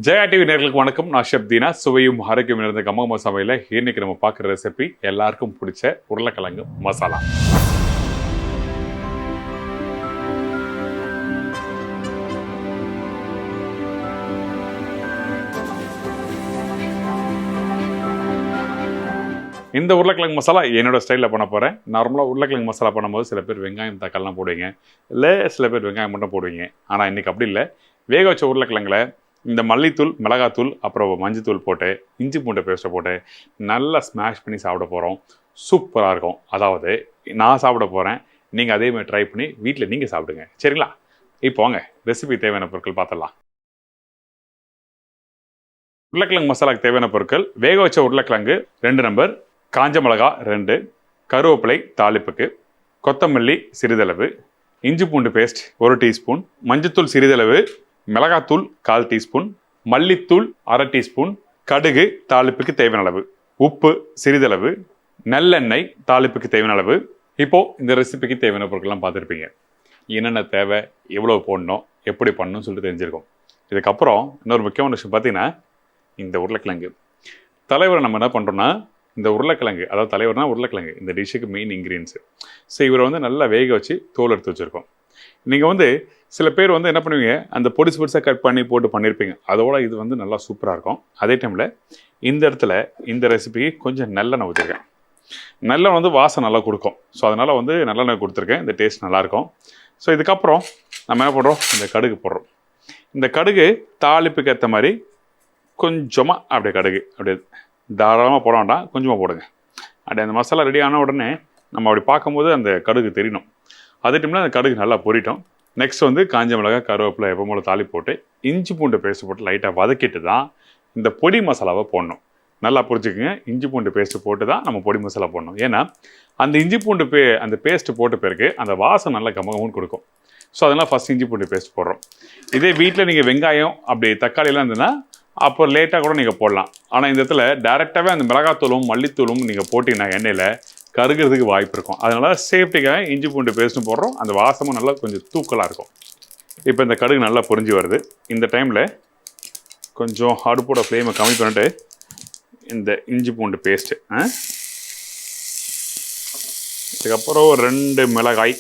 Jaya TV நேர்களுக்கு வணக்கம். நான் ஷெஃப் தீனா. சுவையும் ஆரோக்கியம் நிறைந்த கமா கமா சமையல இன்னைக்கு நம்ம பார்க்குற ரெசிபி எல்லாருக்கும் பிடிச்ச உருளைக்கிழங்கு மசாலா. இந்த உருளைக்கிழங்கு மசாலா என்னோட ஸ்டைலில் பண்ண போகிறேன். நார்மலாக உருளைக்கிழங்கு மசாலா பண்ணும்போது சில பேர் வெங்காயம் தக்காளிலாம் போடுவீங்க, இல்லை சில பேர் வெங்காயம் மட்டும் போடுவீங்க. ஆனால் இன்றைக்கி அப்படி இல்லை. வேக வச்ச உருளைக்கிழங்குல இந்த மல்லித்தூள், மிளகாத்தூள், அப்புறம் மஞ்சத்தூள் போட்டு இஞ்சி பூண்டை பேஸ்ட்டை போட்டு நல்லா ஸ்மாஷ் பண்ணி சாப்பிட போகிறோம். சூப்பராக இருக்கும். அதாவது நான் சாப்பிட போகிறேன், நீங்கள் அதே மாதிரி ட்ரை பண்ணி வீட்டில் நீங்கள் சாப்பிடுங்க. சரிங்களா? இப்போ வாங்க ரெசிபி தேவையான பொருட்கள் பார்த்துடலாம். உருளைக்கிழங்கு மசாலாவுக்கு தேவையான பொருட்கள்: வேக வச்ச உருளைக்கிழங்கு 2 நம்பர், காஞ்ச மிளகா 2, கருவேப்பிலை தாளிப்புக்கு, கொத்தமல்லி சிறிதளவு, இஞ்சி பூண்டு பேஸ்ட் 1 டீஸ்பூன், மஞ்சத்தூள் சிறிதளவு, மிளகாத்தூள் 1/4 டீஸ்பூன், மல்லித்தூள் 1/2 டீஸ்பூன், கடுகு தாளிப்புக்கு தேவையான அளவு, உப்பு சிறிதளவு, நல்லெண்ணெய் தாளிப்புக்கு தேவையான அளவு. இப்போது இந்த ரெசிபிக்கு தேவையான பொருட்கள்லாம் பார்த்துருப்பீங்க. என்னென்ன தேவை, எவ்வளோ போடணும், எப்படி பண்ணணும்னு சொல்லிட்டு தெரிஞ்சிருக்கோம். இதுக்கப்புறம் இன்னொரு முக்கியமான விஷயம் பார்த்தீங்கன்னா, இந்த உருளைக்கிழங்கு தலைவரை நம்ம என்ன பண்ணுறோன்னா, இந்த உருளைக்கிழங்கு, அதாவது தலைவர்னா உருளைக்கிழங்கு, இந்த டிஷ்ஷுக்கு மெயின் இன்க்ரீடியன்ஸு. ஸோ இவரை நல்லா வேக வச்சு தோல் எடுத்து வச்சுருக்கோம். நீங்கள் சில பேர் என்ன பண்ணுவீங்க, அந்த பொடிசு பொடிசாக கட் பண்ணி போட்டு பண்ணியிருப்பீங்க. அதோட இது நல்லா சூப்பராக இருக்கும். அதே டைமில் இந்த இடத்துல இந்த ரெசிபிக்கு கொஞ்சம் நல்லெண்ணெய் ஊற்றிருக்கேன். நல்லெண்ணெய் வாசம் நல்லா கொடுக்கும். ஸோ அதனால் நல்லெண்ணெய் கொடுத்துருக்கேன். இந்த டேஸ்ட் நல்லாயிருக்கும். ஸோ இதுக்கப்புறம் நம்ம என்ன பண்ணுறோம், இந்த கடுகு போடுறோம். இந்த கடுகு தாளிப்புக்கு ஏற்ற மாதிரி கொஞ்சமாக அப்படியே கடுகு அப்படியே தாராளமாக போட வேண்டாம், கொஞ்சமாக போடுங்க. அப்படியே அந்த மசாலா ரெடி ஆன உடனே நம்ம அப்படி பார்க்கும்போது அந்த கடுகு தெரியணும். அதே டைமில் அந்த கடுகு நல்லா பொரிட்டோம். நெக்ஸ்ட் காஞ்ச மிளகாய், கருவேப்பிலை எப்போ போல தாளி போட்டு இஞ்சி பூண்டு பேஸ்ட்டு போட்டு லைட்டாக வதக்கிட்டு தான் இந்த பொடி மசாலாவை போடணும். நல்லா புரிஞ்சுக்குங்க, இஞ்சி பூண்டு பேஸ்ட்டு போட்டு தான் நம்ம பொடி மசாலா போடணும். ஏன்னா அந்த இஞ்சி பூண்டு அந்த பேஸ்ட்டு போட்ட பிறகு அந்த வாசம் நல்லா கமகமுன்னு கொடுக்கும். ஸோ அதெல்லாம் ஃபஸ்ட் இஞ்சி பூண்டு பேஸ்ட் போடுறோம். இதே வீட்டில் நீங்கள் வெங்காயம் அப்படி தக்காளியெல்லாம் இருந்ததுன்னா அப்போ லேட்டாக கூட நீங்கள் போடலாம். ஆனால் இந்த இடத்துல டேரெக்டாகவே அந்த மிளகாத்தூளும் மல்லித்தூளும் நீங்கள் போட்டிங்கன்னா எண்ணெயில் கருகிறதுக்கு வாய்ப்பு இருக்கும். அதனால் சேஃப்டிக்காக இஞ்சி பூண்டு பேஸ்ட்டும் போடுறோம். அந்த வாசமும் நல்லா கொஞ்சம் தூக்கலாக இருக்கும். இப்போ இந்த கடுகு நல்லா பொரிஞ்சு வருது. இந்த டைமில் கொஞ்சம் அடுப்போட ஃப்ளேமை கம்மி பண்ணிட்டு இந்த இஞ்சி பூண்டு பேஸ்ட்டு, இதுக்கப்புறம் 2 மிளகாய்,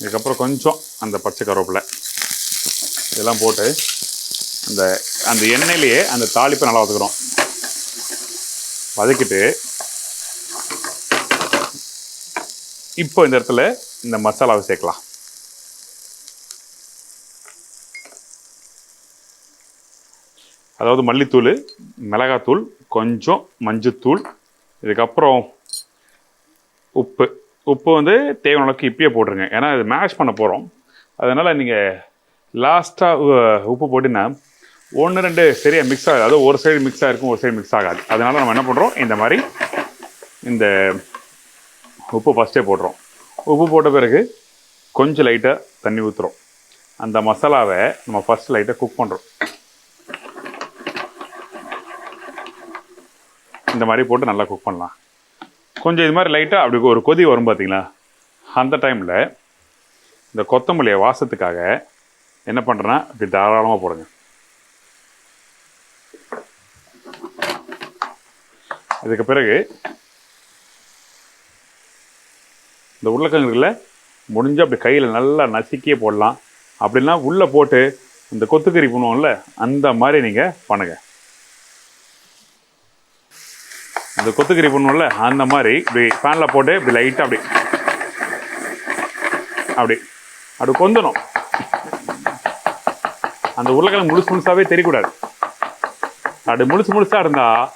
இதுக்கப்புறம் கொஞ்சம் அந்த பச்சை கருவேப்பிலை இதெல்லாம் போட்டு அந்த எண்ணெயிலேயே அந்த தாளிப்பை நல்லா வதக்குறோம். வதக்கிட்டு இப்போ இந்த இடத்துல இந்த மசாலாவை சேர்க்கலாம். அதாவது மல்லித்தூள், மிளகாத்தூள், கொஞ்சம் மஞ்சத்தூள், இதுக்கப்புறம் உப்பு. தேவையான அளவுக்கு இப்பயே போட்டுருங்க. ஏன்னா இது மேஷ் பண்ண போகிறோம். அதனால் நீங்கள் லாஸ்ட்டாக உப்பு போட்டிங்கன்னா 1-2 சரியாக மிக்ஸ் ஆகாது. அதாவது ஒரு சைடு மிக்ஸ் ஆகிருக்கும், ஒரு சைடு மிக்ஸ் ஆகாது. அதனால் நம்ம என்ன பண்ணுறோம், இந்த மாதிரி இந்த உப்பு ஃபஸ்ட்டே போடுறோம். உப்பு போட்ட பிறகு கொஞ்சம் லைட்டாக தண்ணி ஊற்றுறோம். அந்த மசாலாவை நம்ம ஃபஸ்ட் லைட்டாக குக் பண்ணுறோம். இந்த மாதிரி போட்டு நல்லா குக் பண்ணலாம். கொஞ்சம் இது மாதிரி லைட்டாக அப்படி ஒரு கொதி வரும் பார்த்தீங்களா, அந்த டைமில் இந்த கொத்தமல்லியை வாசத்துக்காக என்ன பண்ணுறேன்னா அப்படி தாராளமாக போடுங்க. இதுக்கு பிறகு இந்த உருளைக்கிழங்குல முடிஞ்சு அப்படி கையில் நல்லா நசுக்கியே போடலாம். அப்படின்னா உள்ளே போட்டு இந்த கொத்துக்கறி பண்ணுவோம்ல, அந்த மாதிரி நீங்கள் பண்ணுங்கள். அந்த கொத்துக்கறி பண்ணுவோம்ல, அந்த மாதிரி இப்படி பேனில் போட்டு இப்படி லைட்டாக அப்படி அப்படி அப்படி கொந்தணும். அந்த உருளைக்கிழங்கு முழுசாகவே தெரியக்கூடாது. அப்படி முழுசாக இருந்தால்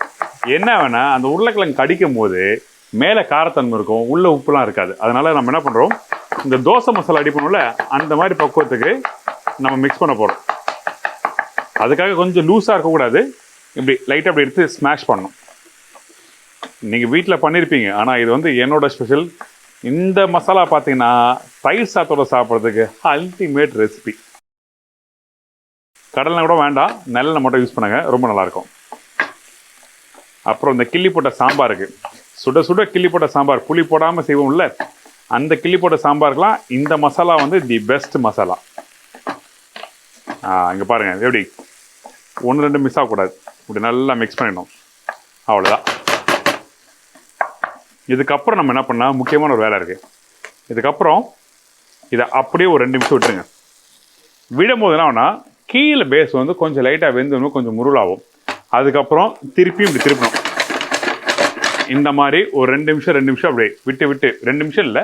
என்ன வேணால் அந்த உருளைக்கிழங்கு கடிக்கும் போது மேலே காரத்தன்மை இருக்கும், உள்ளே உப்புலாம் இருக்காது. அதனால் நம்ம என்ன பண்ணுறோம், இந்த தோசை மசாலா அடி பண்ணுவோம்ல, அந்த மாதிரி பக்குவத்துக்கு நம்ம மிக்ஸ் பண்ண போகிறோம். அதுக்காக கொஞ்சம் லூஸாக இருக்கக்கூடாது. இப்படி லைட்டாக அப்படி எடுத்து ஸ்மாஷ் பண்ணணும். நீங்கள் வீட்டில் பண்ணியிருப்பீங்க, ஆனால் இது என்னோட ஸ்பெஷல். இந்த மசாலா பார்த்தீங்கன்னா தயிர் சாத்தோட சாப்பிட்றதுக்கு அல்டிமேட் ரெசிபி. கடலை கூட வேண்டாம், நல்லெண்ணெய் மட்டும் யூஸ் பண்ணுங்கள், ரொம்ப நல்லாயிருக்கும். அப்புறம் இந்த கிள்ளி போட்ட சாம்பாருக்கு, சுட சுட கிள்ளி போட்ட சாம்பார், புளி போடாமல் செய்வோம்ல, அந்த கிள்ளி போட்ட சாம்பாருக்கெலாம் இந்த மசாலா தி பெஸ்ட் மசாலா. இங்கே பாருங்கள் எப்படி 1-2 மிஸ் ஆகக்கூடாது. இப்படி நல்லா மிக்ஸ் பண்ணிடணும். அவ்வளோதான். இதுக்கப்புறம் நம்ம என்ன பண்ணால் முக்கியமான ஒரு வேலை இருக்குது. இதுக்கப்புறம் இதை அப்படியே ஒரு 2 நிமிஷம் விட்டுருங்க. விடும் போது என்ன ஆகுனா கீழே பேஸ் வந்து கொஞ்சம் லைட்டாக வெந்தணும், கொஞ்சம் முருளாகும். அதுக்கப்புறம் திருப்பியும் இப்படி திருப்பணும். இந்த மாதிரி ஒரு 2 நிமிஷம் அப்படியே விட்டு 2 நிமிஷம் இல்லை,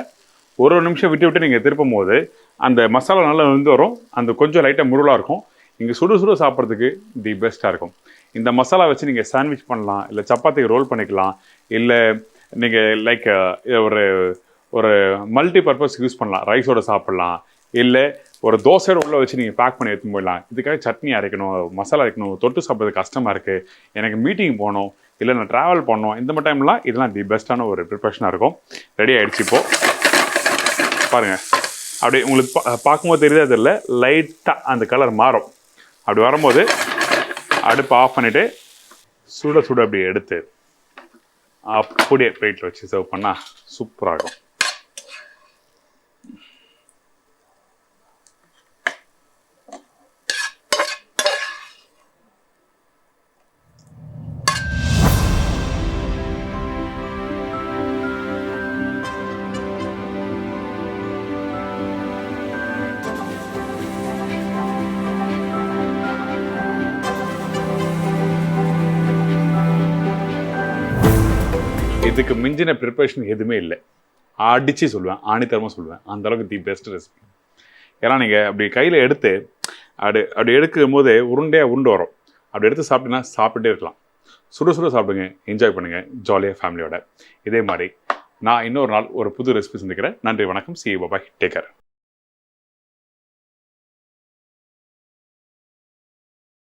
ஒரு நிமிஷம் விட்டு நீங்கள் திருப்பும் போது அந்த மசாலா நல்லா வந்து வரும். அந்த கொஞ்சம் லைட்டாக முருளாக இருக்கும். நீங்கள் சுடு சாப்பிட்றதுக்கு தி பெஸ்ட்டாக இருக்கும். இந்த மசாலா வச்சு நீங்கள் சாண்ட்விச் பண்ணலாம், இல்லை சப்பாத்திக்கு ரோல் பண்ணிக்கலாம், இல்லை நீங்கள் லைக் ஒரு ஒரு மல்டி பர்பஸ் யூஸ் பண்ணலாம். ரைஸோட சாப்பிட்லாம், இல்லை ஒரு தோசையோட உள்ளே வச்சு நீங்கள் பேக் பண்ணி எடுத்துன்னு போயிடலாம். இதுக்காக சட்னி அரைக்கணும், மசாலா அரைக்கணும், தொட்டு சாப்பிட்றது கஷ்டமாக இருக்குது, எனக்கு மீட்டிங் போகணும், இல்லை நான் ட்ராவல் பண்ணணும், இந்த மாதிரி டைம்லாம் இதெல்லாம் தி பெஸ்ட்டான ஒரு ப்ரிப்ரேஷனாக இருக்கும். ரெடி ஆகிடுச்சு. இப்போது பாருங்கள், அப்படி உங்களுக்கு பார்க்கும்போது தெரியுதா தெரியல, லைட்டாக அந்த கலர் மாறும். அப்படி வரும்போது அடுப்பு ஆஃப் பண்ணிவிட்டு சுட அப்படி எடுத்து அப்படியே பிளேட்டில் வச்சு சர்வ் பண்ணால் சூப்பராக இருக்கும். இதுக்கு மிஞ்சின ப்ரிப்பரேஷன் எதுவுமே இல்லை. அடித்து சொல்லுவேன், ஆணித்தரமாக சொல்லுவேன், அந்தளவுக்கு தி பெஸ்ட் ரெசிபி. ஏன்னா நீங்கள் அப்படி கையில் எடுத்து அப்படி எடுக்கும் போதே உருண்டையாக வரும். அப்படி எடுத்து சாப்பிட்டீங்கன்னா சாப்பிட்டே இருக்கலாம். சுட சாப்பிடுங்க, என்ஜாய் பண்ணுங்கள் ஜாலியாக ஃபேமிலியோட. இதே மாதிரி நான் இன்னொரு நாள் ஒரு புது ரெசிபி சந்திக்கிறேன். நன்றி, வணக்கம். See you, bye, take care.